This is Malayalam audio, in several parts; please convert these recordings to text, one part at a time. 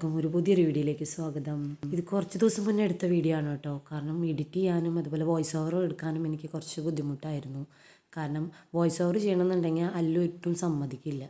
എല്ലാവർക്കും ഒരു പുതിയൊരു വീഡിയോയിലേക്ക് സ്വാഗതം. ഇത് കുറച്ച് ദിവസം മുന്നേ എടുത്ത വീഡിയോ ആണ് കേട്ടോ. കാരണം എഡിറ്റ് ചെയ്യാനും അതുപോലെ വോയിസ് ഓവർ എടുക്കാനും എനിക്ക് കുറച്ച് ബുദ്ധിമുട്ടായിരുന്നു. കാരണം വോയിസ് ഓവർ ചെയ്യണമെന്നുണ്ടെങ്കിൽ അല്ലു ഒട്ടും സമ്മതിക്കില്ല.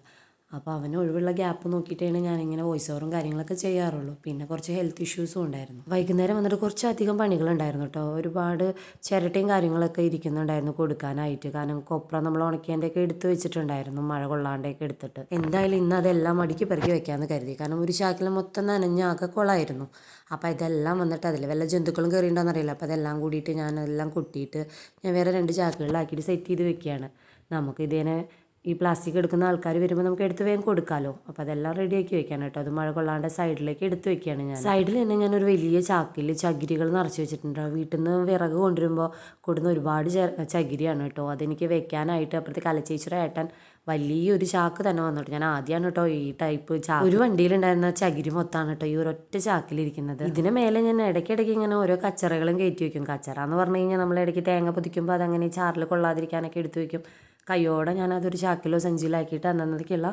അപ്പോൾ അവന് ഒഴിവുള്ള ഗ്യാപ്പ് നോക്കിയിട്ടാണ് ഞാനിങ്ങനെ വോയിസ് ഓവറും കാര്യങ്ങളൊക്കെ ചെയ്യാറുള്ളൂ. പിന്നെ കുറച്ച് ഹെൽത്ത് ഇഷ്യൂസും ഉണ്ടായിരുന്നു. വൈകുന്നേരം വന്നിട്ട് കുറച്ചധികം പണികളുണ്ടായിരുന്നു കേട്ടോ. ഒരുപാട് ചിരട്ടയും കാര്യങ്ങളൊക്കെ ഇരിക്കുന്നുണ്ടായിരുന്നു കൊടുക്കാനായിട്ട്. കാരണം കൊപ്ര നമ്മൾ ഉണക്കിയതിൻ്റെയൊക്കെ എടുത്ത് വെച്ചിട്ടുണ്ടായിരുന്നു, മഴ കൊള്ളാണ്ടൊക്കെ എടുത്തിട്ട്. എന്തായാലും ഇന്ന് അതെല്ലാം അടുക്കി പെറുക്കി വെക്കാമെന്ന് കരുതി. കാരണം ഒരു ചാക്കിൽ മൊത്തം നനഞ്ഞാകെ കൊള്ളായിരുന്നു. അപ്പോൾ ഇതെല്ലാം വന്നിട്ട് അതിൽ വല്ല ജന്തുക്കളും കയറിയിട്ടുണ്ടോയെന്ന് അറിയില്ല. അപ്പോൾ അതെല്ലാം കൂടിയിട്ട് ഞാനെല്ലാം കൊട്ടിയിട്ട് ഞാൻ വേറെ 2 ചാക്കുകളിലാക്കിയിട്ട് സെറ്റ് ചെയ്ത് വെക്കുകയാണ്. നമുക്കിതിനെ ഈ പ്ലാസ്റ്റിക് എടുക്കുന്ന ആൾക്കാർ വരുമ്പോൾ നമുക്ക് എടുത്ത് വേഗം കൊടുക്കാമല്ലോ. അപ്പോൾ അതെല്ലാം റെഡിയാക്കി വെക്കാൻ കേട്ടോ. അത് മഴ കൊള്ളാണ്ട് സൈഡിലേക്ക് എടുത്ത് വെക്കുകയാണ് ഞാൻ. സൈഡിൽ തന്നെ ഞാനൊരു വലിയ ചാക്കിൽ ചകിരികൾ നിറച്ച് വെച്ചിട്ടുണ്ട്. വീട്ടിൽ നിന്ന് വിറക് കൊണ്ടുവരുമ്പോൾ കൊടുന്ന ഒരുപാട് ചകിരിയാണ് കേട്ടോ. അതെനിക്ക് വെക്കാനായിട്ട് അപ്പുറത്തെ കലച്ചേച്ചിയുടെ ഏട്ടൻ വലിയൊരു ചാക്ക് തന്നെ വന്നിട്ട്. ഞാൻ ആദ്യമാണ് കേട്ടോ ഈ ടൈപ്പ് ചാക്ക്. ഒരു വണ്ടിയിലുണ്ടായിരുന്ന ചകിരി മൊത്തമാണ് കേട്ടോ ഈ ഒരൊറ്റ ചാക്കിലിരിക്കുന്നത്. ഇതിന് മേലെ ഞാൻ ഇടയ്ക്കിടയ്ക്ക് ഇങ്ങനെ ഓരോ കച്ചറകളും കയറ്റി വയ്ക്കും. കച്ചറ എന്ന് പറഞ്ഞു കഴിഞ്ഞാൽ നമ്മൾ ഇടയ്ക്ക് തേങ്ങ പൊതിക്കുമ്പോൾ അതങ്ങനെ ചാറിൽ കൊള്ളാതിരിക്കാനൊക്കെ എടുത്ത് വയ്ക്കും. കയ്യോടെ ഞാൻ അതൊരു ചാക്കിലോ സഞ്ചിയിലാക്കിയിട്ട് അന്നേക്കുള്ള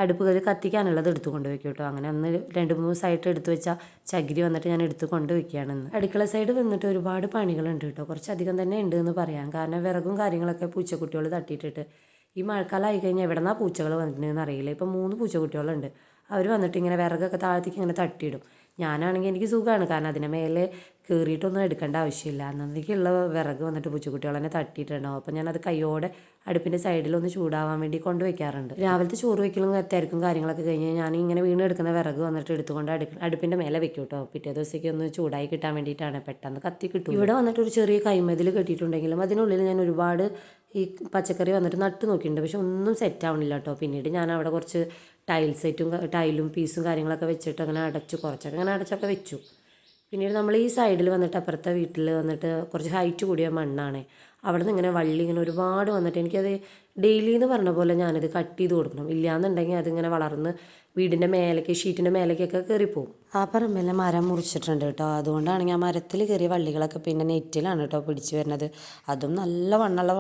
അടുപ്പ് കത്തിക്കാനുള്ളത് എടുത്തു കൊണ്ട് വയ്ക്കും കേട്ടോ. അങ്ങനെ അന്ന് 2-3 ദിവസമായിട്ട് എടുത്തു വെച്ചാൽ ചകിരി വന്നിട്ട് ഞാൻ എടുത്ത് കൊണ്ട് വയ്ക്കുകയാണെന്ന്. അടുക്കള സൈഡ് വന്നിട്ട് ഒരുപാട് പണികളുണ്ട് കേട്ടോ. കുറച്ചധികം തന്നെ ഉണ്ട് എന്ന് പറയാം. കാരണം വിറകും കാര്യങ്ങളൊക്കെ പൂച്ചക്കുട്ടികൾ തട്ടിയിട്ടിട്ട് ഈ മഴക്കാലം ആയി കഴിഞ്ഞാൽ എവിടെ നിന്നാ പൂച്ചകൾ വന്നിട്ടുണ്ടെന്ന് അറിയില്ല. ഇപ്പം 3 പൂച്ചക്കുട്ടികളുണ്ട്. അവർ വന്നിട്ട് ഇങ്ങനെ വിറകൊക്കെ താഴത്തേക്ക് ഇങ്ങനെ തട്ടിയിടും. ഞാനാണെങ്കിൽ എനിക്ക് സുഖമാണ്, കാരണം അതിനെ മേലെ കയറിയിട്ടൊന്നും എടുക്കേണ്ട ആവശ്യമില്ല. അന്നേക്കുള്ള വിറക് വന്നിട്ട് പൂച്ചക്കുട്ടികൾ തന്നെ തട്ടിയിട്ടുണ്ടാവും. അപ്പോൾ ഞാനത് കയ്യോടെ അടുപ്പിൻ്റെ സൈഡിലൊന്ന് ചൂടാവാൻ വേണ്ടി കൊണ്ടുവയ്ക്കാറുണ്ട്. രാവിലത്തെ ചോറ് വയ്ക്കലും തിരക്കും കാര്യങ്ങളൊക്കെ കഴിഞ്ഞ് ഞാൻ ഇങ്ങനെ വീണെടുക്കുന്ന വിറക് വന്നിട്ട് എടുത്തുകൊണ്ട് അടുപ്പിൻ്റെ മേലെ വെക്കും കേട്ടോ. പിറ്റേ ദിവസത്തേക്ക് ഒന്ന് ചൂടായി കിട്ടാൻ വേണ്ടിയിട്ടാണ്. പെട്ടെന്ന് കത്തി കിട്ടും. ഇവിടെ വന്നിട്ട് ഒരു ചെറിയ കൈമതിൽ കെട്ടിയിട്ടുണ്ടെങ്കിലും അതിനുള്ളിൽ ഞാൻ ഒരുപാട് ഈ പച്ചക്കറി വന്നിട്ട് നട്ട് നോക്കിയിട്ടുണ്ട്. പക്ഷെ ഒന്നും സെറ്റ് ആവണില്ല കേട്ടോ. പിന്നീട് ഞാൻ അവിടെ കുറച്ച് ടൈലും പീസും കാര്യങ്ങളൊക്കെ വെച്ചിട്ട് അങ്ങനെ കുറച്ചൊക്കെ അങ്ങനെ അടച്ചൊക്കെ വെച്ചു. പിന്നീട് നമ്മൾ ഈ സൈഡിൽ വന്നിട്ട് അപ്പുറത്തെ വീട്ടിൽ വന്നിട്ട് കുറച്ച് ഹൈറ്റ് കൂടിയ മണ്ണാണ്. അവിടെ നിന്ന് ഇങ്ങനെ വള്ളി ഇങ്ങനെ ഒരുപാട് വന്നിട്ട് എനിക്കത് ഡെയിലി എന്ന് പറഞ്ഞ പോലെ ഞാനത് കട്ട് ചെയ്ത് കൊടുക്കണം. ഇല്ലയെന്നുണ്ടെങ്കിൽ അതിങ്ങനെ വളർന്ന് വീടിൻ്റെ മേലേക്ക് ഷീറ്റിൻ്റെ മേലേക്കൊക്കെ കയറിപ്പോവും. ആ പറമ്പിലെ മരം മുറിച്ചിട്ടുണ്ട് കേട്ടോ. അതുകൊണ്ടാണെങ്കിൽ ആ മരത്തിൽ കയറിയ വള്ളികളൊക്കെ പിന്നെ നെറ്റിലാണ് കേട്ടോ പിടിച്ച് വരുന്നത്. അതും നല്ല വണ്ണുള്ള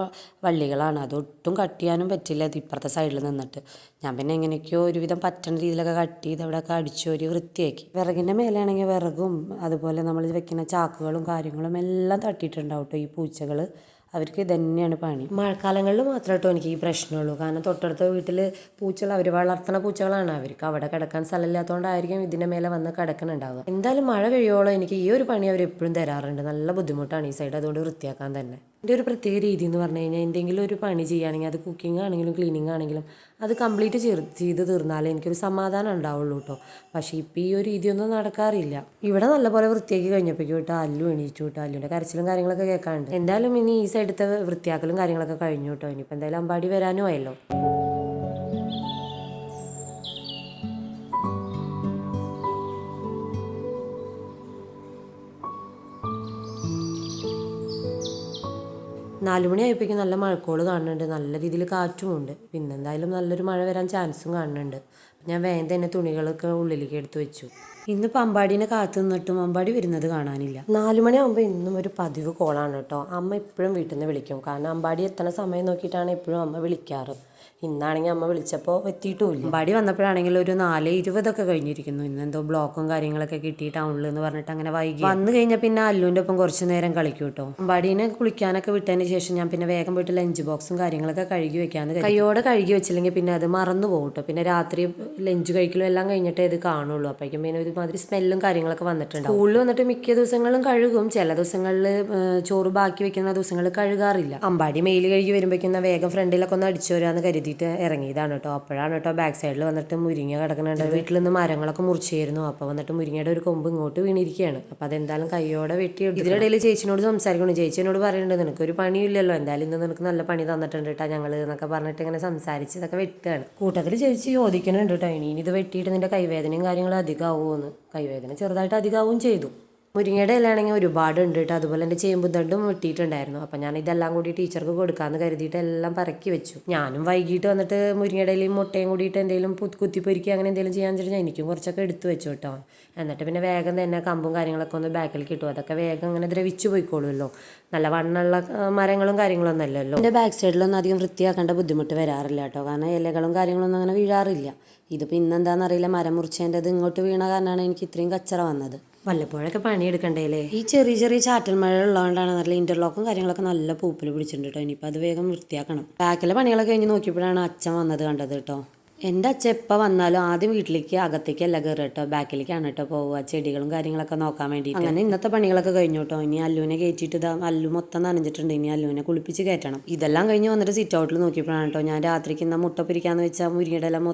വള്ളികളാണ്. അതൊട്ടും കട്ട് ചെയ്യാനും പറ്റില്ല അത് ഇപ്പുറത്തെ സൈഡിൽ നിന്നിട്ട്. ഞാൻ പിന്നെ എങ്ങനെയൊക്കെയോ ഒരുവിധം പറ്റുന്ന രീതിയിലൊക്കെ കട്ട് ചെയ്ത് അവിടെയൊക്കെ അടിച്ചൊരു വൃത്തിയാക്കി. വിറകിൻ്റെ മേലെയാണെങ്കിൽ വിറകും അതുപോലെ നമ്മൾ വെക്കുന്ന ചാക്കുകളും കാര്യങ്ങളും എല്ലാം തട്ടിയിട്ടുണ്ടാവും കേട്ടോ ഈ പൂച്ചകൾ. അവർക്ക് ഇതന്നെയാണ് പണി. മഴക്കാലങ്ങളിൽ മാത്രമേ കേട്ടോ എനിക്ക് ഈ പ്രശ്നമുള്ളൂ. കാരണം തൊട്ടടുത്ത വീട്ടിൽ പൂച്ചകൾ, അവർ വളർത്തുന്ന പൂച്ചകളാണ്. അവർക്ക് അവിടെ കിടക്കാൻ സ്ഥലമില്ലാത്തതുകൊണ്ടായിരിക്കും ഇതിൻ്റെ മേലെ വന്ന് കിടക്കുന്നുണ്ടാവുക. എന്തായാലും മഴ കഴിയോളം എനിക്ക് ഈ ഒരു പണി അവർ എപ്പോഴും തരാറുണ്ട്. നല്ല ബുദ്ധിമുട്ടാണ് ഈ സൈഡ് അതുകൊണ്ട് വൃത്തിയാക്കാൻ തന്നെ. എൻ്റെ ഒരു പ്രത്യേക രീതി എന്ന് പറഞ്ഞു കഴിഞ്ഞാൽ എന്തെങ്കിലും ഒരു പണി ചെയ്യുകയാണെങ്കിൽ അത് കുക്കിംഗ് ആണെങ്കിലും ക്ലീനിങ് ആണെങ്കിലും അത് കംപ്ലീറ്റ് ചെയ്ത് തീർന്നാലേ എനിക്കൊരു സമാധാനം ഉണ്ടാവുള്ളൂ കേട്ടോ. പക്ഷേ ഇപ്പം ഈ ഒരു രീതിയൊന്നും നടക്കാറില്ല. ഇവിടെ നല്ലപോലെ വൃത്തിയാക്കി കഴിഞ്ഞപ്പോഴേക്കും കേട്ടോ അല്ലു എണീച്ചു കേട്ടോ. അല്ലുവിൻ്റെ കരച്ചിലും കാര്യങ്ങളൊക്കെ കേൾക്കാറുണ്ട്. എന്തായാലും ഇനി ഈ സൈഡത്തെ വൃത്തിയാക്കലും കാര്യങ്ങളൊക്കെ കഴിഞ്ഞു കേട്ടോ. ഇനിയിപ്പോൾ എന്തായാലും അമ്പാടി വരാനും ആയല്ലോ. നാലുമണി ആയപ്പോഴേക്കും നല്ല മഴക്കോള് കാണുന്നുണ്ട്. നല്ല രീതിയിൽ കാറ്റുമുണ്ട്. പിന്നെ എന്തായാലും നല്ലൊരു മഴ വരാൻ ചാൻസും കാണുന്നുണ്ട്. ഞാൻ വേഗം തന്നെ തുണികളൊക്കെ ഉള്ളിലേക്ക് എടുത്ത് വെച്ചു. ഇന്നിപ്പോൾ അമ്പാടീനെ കാത്തു നിന്നിട്ടും അമ്പാടി വരുന്നത് കാണാനില്ല. 4 മണിയാകുമ്പോൾ ഇന്നും ഒരു പതിവ് കോളാണ് കേട്ടോ. അമ്മ എപ്പോഴും വീട്ടിൽ നിന്ന് വിളിക്കും. കാരണം അമ്പാടി എത്തണ സമയം നോക്കിയിട്ടാണ് എപ്പോഴും അമ്മ വിളിക്കാറ്. ഇന്നാണെങ്കിൽ അമ്മ വിളിച്ചപ്പോൾ എത്തിയിട്ടുമില്ല. അമ്പാടി വന്നപ്പോഴാണെങ്കിൽ ഒരു 4:20 കഴിഞ്ഞിരിക്കുന്നു. ഇന്നെന്തോ ബ്ലോക്കും കാര്യങ്ങളൊക്കെ കിട്ടി ടൗണിൽ എന്ന് പറഞ്ഞിട്ട് അങ്ങനെ വൈകി വന്നു കഴിഞ്ഞാൽ പിന്നെ അല്ലുവിൻ്റെ ഒപ്പം കുറച്ച് നേരം കളിക്കും കേട്ടോ. അമ്പാടീനെ കുളിക്കാനൊക്കെ വിട്ടതിന് ശേഷം ഞാൻ പിന്നെ വേഗം പോയിട്ട് ലഞ്ച് ബോക്സും കാര്യങ്ങളൊക്കെ കഴുകി വെക്കാന്ന്. കയ്യോടെ കഴുകി വെച്ചില്ലെങ്കിൽ പിന്നെ അത് മറന്നു പോകും കേട്ടോ. പിന്നെ രാത്രി ലഞ്ച് കഴിക്കലും എല്ലാം കഴിഞ്ഞിട്ടേ ഇത് കാണുള്ളൂ. അപ്പോഴേക്കും പിന്നെ ഒരുമാതിരി സ്മെല്ലും കാര്യങ്ങളൊക്കെ വന്നിട്ടുണ്ട്. സ്കൂളിൽ വന്നിട്ട് മിക്ക ദിവസങ്ങളിലും കഴുകും. ചില ദിവസങ്ങളിൽ ചോറ് ബാക്കി വെക്കുന്ന ദിവസങ്ങളിൽ കഴുകാറില്ല. അമ്പാടി മെയിൽ കഴുകി വരുമ്പോഴേക്കും വേഗം ഫ്രണ്ടിലൊക്കെ ഒന്ന് അടിച്ചു വരാമെന്ന് കരുതിയിട്ട് ഇറങ്ങിയതാണ് കേട്ടോ. അപ്പോഴാണ് കേട്ടോ ബാക്ക് സൈഡിൽ വന്നിട്ട് മുരിങ്ങ കിടക്കുന്നുണ്ട്. വീട്ടിൽ നിന്ന് മരങ്ങളൊക്കെ മുറിച്ചായിരുന്നു. അപ്പോൾ വന്നിട്ട് മുരിങ്ങയുടെ ഒരു കൊമ്പ് ഇങ്ങോട്ട് വീണിരിക്കുകയാണ്. അപ്പോൾ അതെന്തായാലും കയ്യോടെ വെട്ടി. ഇതിനിടയിൽ ചേച്ചിനോട് സംസാരിക്കണം. ചേച്ചി എന്നോട് പറയുന്നുണ്ട്, നിനക്കൊരു പണിയില്ലല്ലോ, എന്തായാലും ഇന്ന് നിനക്ക് നല്ല പണി തന്നിട്ടുണ്ട് കേട്ടോ ഞങ്ങൾ എന്നൊക്കെ പറഞ്ഞിട്ട് ഇങ്ങനെ സംസാരിച്ച് ഇതൊക്കെ വെട്ടുകയാണ്. കൂട്ടത്തിൽ ചേച്ചി ചോദിക്കുന്നുണ്ട് കേട്ടോ, ഇനി ഇത് വെട്ടിയിട്ട് നിന്റെ കൈവേദനയും കാര്യങ്ങളും അധികമാവുമെന്ന്. കൈവേദന ചെറുതായിട്ട് അധികമാവുകയും ചെയ്തു. മുരിങ്ങയുടെ ഇലയാണെങ്കിൽ ഒരുപാടുണ്ട് കേട്ടോ. അതുപോലെ എൻ്റെ ചേമ്പുതണ്ടും വെട്ടിയിട്ടുണ്ടായിരുന്നു. അപ്പം ഞാൻ ഇതെല്ലാം കൂടി ടീച്ചർക്ക് കൊടുക്കാമെന്ന് കരുതിയിട്ട് എല്ലാം പറക്കി വെച്ചു. ഞാനും വൈകിട്ട് വന്നിട്ട് മുരിങ്ങയുടെ ഇലയും മുട്ടയും കൂടിയിട്ട് എന്തെങ്കിലും കുത്തിപ്പൊരിക്കുക അങ്ങനെ എന്തെങ്കിലും ചെയ്യാൻ വെച്ചിട്ട് എനിക്കും കുറച്ചൊക്കെ എടുത്തു വെച്ചു കേട്ടോ. എന്നിട്ട് പിന്നെ വേഗം തന്നെ കമ്പും കാര്യങ്ങളൊക്കെ ഒന്ന് ബാക്കിൽ കിട്ടും. അതൊക്കെ വേഗം അങ്ങനെ ദ്രവിച്ചു പോയിക്കോളുമല്ലോ. നല്ല വണ്ണുള്ള മരങ്ങളും കാര്യങ്ങളൊന്നും അല്ലല്ലോ. എൻ്റെ ബാക്ക് സൈഡിലൊന്നും അധികം വൃത്തിയാക്കേണ്ട ബുദ്ധിമുട്ട് വരാറില്ല കേട്ടോ. കാരണം ഇലകളും കാര്യങ്ങളൊന്നും അങ്ങനെ വീഴാറില്ല. ഇതിപ്പോൾ ഇന്നെന്താണെന്നറിയില്ല, മരം മുറിച്ചതിൻ്റെത് ഇങ്ങോട്ട് വീണ കാരണമാണ് എനിക്ക് ഇത്രയും കച്ചറ വന്നത്. വല്ലപ്പോഴൊക്കെ പണിയെടുക്കണ്ടേലേ. ഈ ചെറിയ ചെറിയ ചാറ്റൽ മഴ ഉള്ളതുകൊണ്ടാണ് നല്ല ഇന്റർലോക്കും കാര്യങ്ങളൊക്കെ നല്ല പൂപ്പിൽ പിടിച്ചിട്ടുണ്ട് കേട്ടോ. ഇനിയിപ്പോൾ അത് വേഗം വൃത്തിയാക്കണം. ബാക്കിലെ പണികളൊക്കെ കഴിഞ്ഞ് നോക്കിയപ്പോഴാണ് അച്ഛൻ വന്നത് കണ്ടത് കേട്ടോ. എൻ്റെ അച്ഛൻ എപ്പോൾ വന്നാലും ആദ്യം വീട്ടിലേക്ക് അകത്തേക്കല്ല കയറുക കേട്ടോ, ബാക്കിലേക്കാണ് കേട്ടോ പോവുക, ചെടികളും കാര്യങ്ങളൊക്കെ നോക്കാൻ വേണ്ടി. അങ്ങനെ ഇന്നത്തെ പണികളൊക്കെ കഴിഞ്ഞു കേട്ടോ. ഇനി അല്ലുവിനെ കയറ്റിയിട്ട് ഇതാ അല്ലു മൊത്തം നനഞ്ഞിട്ടുണ്ട്. ഇനി അല്ലുവിനെ കുളിപ്പിച്ച് കയറ്റണം. ഇതെല്ലാം കഴിഞ്ഞ് വന്നിട്ട് സിറ്റ് ഔട്ടിൽ നോക്കിയപ്പോഴാണ് കേട്ടോ ഞാൻ രാത്രിക്ക് ഇന്ന മുട്ട പൊരിക്കാന്ന് വെച്ചാൽ മുരിങ്ങയുടെ എല്ലാം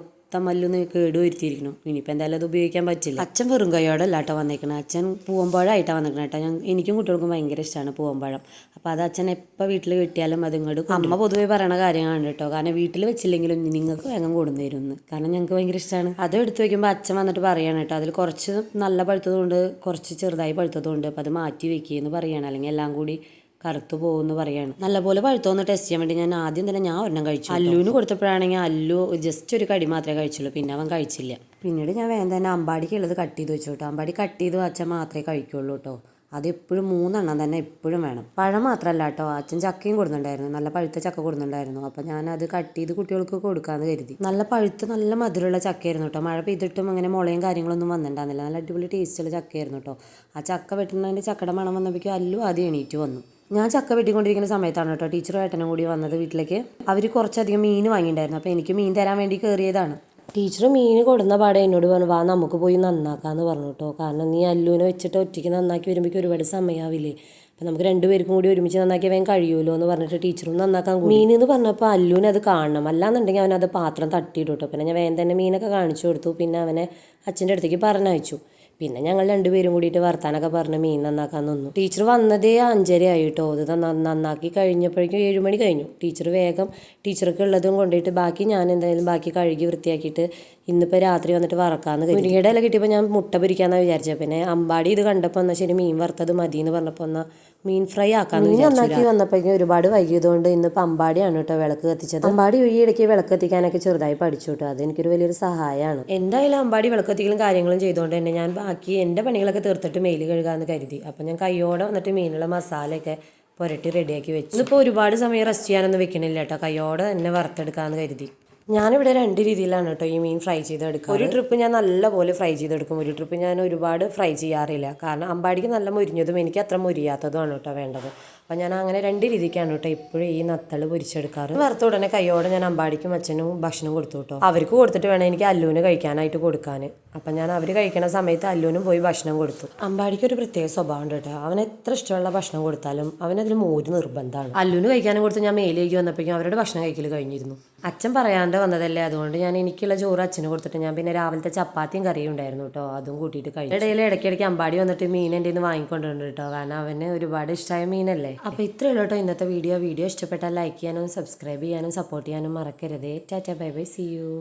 മല്ലുന്ന് കേട് വരുത്തിയിരിക്കണം. ഇനിയിപ്പോൾ എന്തായാലും അത് ഉപയോഗിക്കാൻ പറ്റില്ല. അച്ഛൻ വെറും കൈയോടെ അല്ലാട്ടോ വന്നേക്കണം. അച്ഛൻ പൂവമ്പഴമായിട്ടാണ് വന്നേക്കണം കേട്ടോ. എനിക്കും കുട്ടികൾക്കും ഭയങ്കര ഇഷ്ടമാണ് പൂവമ്പഴം. അപ്പോൾ അത് അച്ഛൻ എപ്പോൾ വീട്ടിൽ കിട്ടിയാലും അത് ഇങ്ങോട്ട് അമ്മ പൊതുവെ പറയണ കാര്യമാണ് കേട്ടോ. കാരണം വീട്ടിൽ വെച്ചില്ലെങ്കിലും നിങ്ങൾക്ക് വേഗം കൊടുന്നു തരുമെന്ന്. കാരണം ഞങ്ങൾക്ക് ഭയങ്കര ഇഷ്ടമാണ്. അത് എടുത്ത് വയ്ക്കുമ്പോൾ അച്ഛൻ വന്നിട്ട് പറയാണ് കേട്ടോ, അതിൽ കുറച്ച് നല്ല പഴുത്തതുകൊണ്ട് കുറച്ച് ചെറുതായി പഴുത്തതുകൊണ്ട് അപ്പോൾ അത് മാറ്റി വെക്കുകയെന്ന് പറയുകയാണ്. അല്ലെങ്കിൽ എല്ലാം കൂടി കറുത്തു പോകുമെന്ന് പറയാണ്. നല്ലപോലെ പഴുത്തോന്ന് ടെസ്റ്റ് ചെയ്യാൻ വേണ്ടി ഞാൻ ആദ്യം തന്നെ ഞാൻ ഒരെണ്ണം കഴിച്ചു. അല്ലുവിന് കൊടുത്തപ്പോഴാണെങ്കിൽ അല്ലു ജസ്റ്റ് ഒരു കടി മാത്രമേ കഴിച്ചുള്ളൂ. പിന്നെ അവൻ കഴിച്ചില്ല. പിന്നീട് ഞാൻ വേഗം തന്നെ അമ്പാടിക്കുള്ളത് കട്ട് ചെയ്ത് വെച്ചു കേട്ടോ. അമ്പാടി കട്ട് ചെയ്ത് അച്ഛൻ മാത്രമേ കഴിക്കുള്ളൂ കേട്ടോ. അത് എപ്പോഴും 3 എണ്ണം തന്നെ എപ്പോഴും വേണം. പഴം മാത്രമല്ല കേട്ടോ, അച്ഛൻ ചക്കയും കൊടുക്കുന്നുണ്ടായിരുന്നു. നല്ല പഴുത്ത ചക്ക കൊടുക്കുന്നുണ്ടായിരുന്നു. അപ്പം ഞാനത് കട്ട് ചെയ്ത് കുട്ടികൾക്ക് കൊടുക്കാമെന്ന് കരുതി. നല്ല പഴുത്ത് നല്ല മധുരമുള്ള ചക്കയായിരുന്നു കേട്ടോ. മഴ പെയ്തിട്ടും അങ്ങനെ മുളയും കാര്യങ്ങളൊന്നും വന്നിട്ടുണ്ടായിരുന്നില്ല. നല്ല അടിപൊളി ടേസ്റ്റുള്ള ചക്കയായിരുന്നു കേട്ടോ. ആ ചക്ക വെട്ടുന്നതിൻ്റെ ചക്കയുടെ മണം വന്നപ്പോഴേക്കും അല്ലു ആദ്യം എണീറ്റ് വന്നു. ഞാൻ ചക്ക വെട്ടിക്കൊണ്ടിരിക്കുന്ന സമയത്താണ് കേട്ടോ ടീച്ചറും ഏട്ടനും കൂടി വന്നത് വീട്ടിലേക്ക്. അവർ കുറച്ചധികം മീൻ വാങ്ങിയിട്ടുണ്ടായിരുന്നു. അപ്പോൾ എനിക്ക് മീൻ തരാൻ വേണ്ടി കയറിയതാണ്. ടീച്ചർ മീൻ കൊടുന്ന പാടെ എന്നോട് പറഞ്ഞു, വാ നമുക്ക് പോയി നന്നാക്കാമെന്ന് പറഞ്ഞു കേട്ടോ. കാരണം നീ അല്ലുവിനെ വെച്ചിട്ട് ഒറ്റയ്ക്ക് നന്നാക്കി വരുമ്പോഴേക്കും ഒരുപാട് സമയമാവില്ലേ. അപ്പം നമുക്ക് 2 പേർക്കും കൂടി ഒരുമിച്ച് നന്നാക്കി വേഗം കഴിയുമല്ലോ എന്ന് പറഞ്ഞിട്ട് ടീച്ചറും നന്നാക്കാൻ കൂടി. മീൻ എന്ന് പറഞ്ഞപ്പോൾ അല്ലുവിനെ അത് കാണണം, അല്ലാന്നുണ്ടെങ്കിൽ അവനത് പാത്രം തട്ടിയിട്ടു കേട്ടോ. പിന്നെ ഞാൻ വേഗം തന്നെ മീനൊക്കെ കാണിച്ചു കൊടുത്തു. പിന്നെ അവനെ അച്ഛൻ്റെ അടുത്തേക്ക് പറഞ്ഞയച്ചു. പിന്നെ ഞങ്ങൾ 2 പേരും കൂടിയിട്ട് വർത്താനൊക്കെ പറഞ്ഞ് മീൻ നന്നാക്കാൻ നിന്നു. ടീച്ചർ വന്നതേ 5:30 ആയി കേട്ടോ. ഇത് നന്നാക്കി കഴിഞ്ഞപ്പോഴേക്കും 7 മണി കഴിഞ്ഞു. ടീച്ചർ വേഗം ടീച്ചർക്ക് ഉള്ളതും കൊണ്ടുപോയിട്ട് ബാക്കി ഞാൻ എന്തായാലും ബാക്കി കഴുകി വൃത്തിയാക്കിയിട്ട് ഇന്നിപ്പോൾ രാത്രി വന്നിട്ട് വറക്കാമെന്ന് കരുതി. മുരിങ്ങയുടെ ഇല കിട്ടിയപ്പോൾ ഞാൻ മുട്ട പൊരിക്കാമെന്നാണ് വിചാരിച്ചത്. പിന്നെ അമ്പാടി ഇത് കണ്ടപ്പോൾ എന്നാൽ ശരി മീൻ വറുത്തത് മതി എന്ന് പറഞ്ഞപ്പോൾ എന്നാൽ മീൻ ഫ്രൈ ആക്കാമെന്ന് വിചാരിച്ചു. നന്നാക്കി വന്നപ്പോഴേക്കും ഒരുപാട് വൈകിയതുകൊണ്ട് ഇന്നിപ്പോൾ അമ്പാടിയാണ് കേട്ടോ വിളക്ക് കത്തിച്ചത്. അമ്പാടി ഈ ഇടയ്ക്ക് വിളക്ക് കത്തിക്കാനൊക്കെ ചെറുതായി പഠിച്ചു കേട്ടോ. അതെനിക്കൊരു വലിയൊരു സഹായമാണ്. എന്തായാലും അമ്പാടി വിളക്ക് കത്തിക്കലും കാര്യങ്ങളും ചെയ്തുകൊണ്ട് തന്നെ ഞാൻ ബാക്കി എൻ്റെ പണികളൊക്കെ തീർത്തിട്ട് മെയിൽ കഴുകാമെന്ന് കരുതി. അപ്പം ഞാൻ കയ്യോടെ വന്നിട്ട് മീനുള്ള മസാലയൊക്കെ പുരട്ടി റെഡിയാക്കി വെച്ചു. ഇതിപ്പോൾ ഒരുപാട് സമയം റെസ്റ്റ് ചെയ്യാനൊന്നും വെക്കണില്ല കേട്ടോ. കയ്യോടെ തന്നെ വറുത്തെടുക്കാമെന്ന് കരുതി. ഞാനിവിടെ 2 രീതിയിലാണ് കേട്ടോ ഈ മീൻ ഫ്രൈ ചെയ്തെടുക്കുക. ഒരു ട്രിപ്പ് ഞാൻ നല്ലപോലെ ഫ്രൈ ചെയ്തെടുക്കും. ഒരു ട്രിപ്പ് ഞാൻ ഒരുപാട് ഫ്രൈ ചെയ്യാറില്ല. കാരണം അമ്പാടിക്ക് നല്ല മൊരിഞ്ഞതും എനിക്ക് അത്ര മൊരിയാത്തതുമാണ് കേട്ടോ വേണ്ടത്. അപ്പം ഞാൻ അങ്ങനെ 2 രീതിക്കാണ് കേട്ടോ ഇപ്പോഴും ഈ നത്തൾ പൊരിച്ചെടുക്കാറ്. വറുത്ത ഉടനെ കൈയോടെ ഞാൻ അമ്പാടിക്കും അച്ഛനും ഭക്ഷണം കൊടുത്തു കേട്ടോ. അവർക്ക് കൊടുത്തിട്ട് വേണം എനിക്ക് അല്ലുവിന് കഴിക്കാനായിട്ട് കൊടുക്കാൻ. അപ്പം ഞാൻ അവർ കഴിക്കണ സമയത്ത് അല്ലുവിനും പോയി ഭക്ഷണം കൊടുത്തു. അമ്പാടിക്ക് ഒരു പ്രത്യേക സ്വഭാവം ഉണ്ട് കേട്ടോ. അവന് എത്ര ഇഷ്ടമുള്ള ഭക്ഷണം കൊടുത്താലും അവനതിൽ മോര് നിർബന്ധമാണ്. അല്ലുവിന് കഴിക്കാനും കൊടുത്ത് ഞാൻ മേലേക്ക് വന്നപ്പോഴേക്കും അവരുടെ ഭക്ഷണം കഴിക്കൽ കഴിഞ്ഞിരുന്നു. അച്ഛൻ പറയാണ്ട് വന്നതല്ലേ, അതുകൊണ്ട് ഞാൻ എനിക്കുള്ള ചോറ് അച്ഛന് കൊടുത്തിട്ട് ഞാൻ പിന്നെ രാവിലത്തെ ചപ്പാത്തിയും കറിയും ഉണ്ടായിരുന്നു കേട്ടോ, അതും കൂട്ടിയിട്ട് കഴിച്ചു. ഇടയിൽ ഇടയ്ക്കിടയ്ക്ക് അമ്പാടി വന്നിട്ട് മീൻ എൻ്റെ നിന്ന് വാങ്ങിക്കൊണ്ടുണ്ട് കേട്ടോ. കാരണം അവന് ഒരുപാട് ഇഷ്ടമായ മീനല്ലേ. അപ്പോൾ ഇത്രയേ ഉള്ളൂ കേട്ടോ ഇന്നത്തെ വീഡിയോ. വീഡിയോ ഇഷ്ടപ്പെട്ടാൽ ലൈക്ക് ചെയ്യാനും സബ്സ്ക്രൈബ് ചെയ്യാനും സപ്പോർട്ട് ചെയ്യാനും മറക്കരുതേ. Tata bye bye, see U.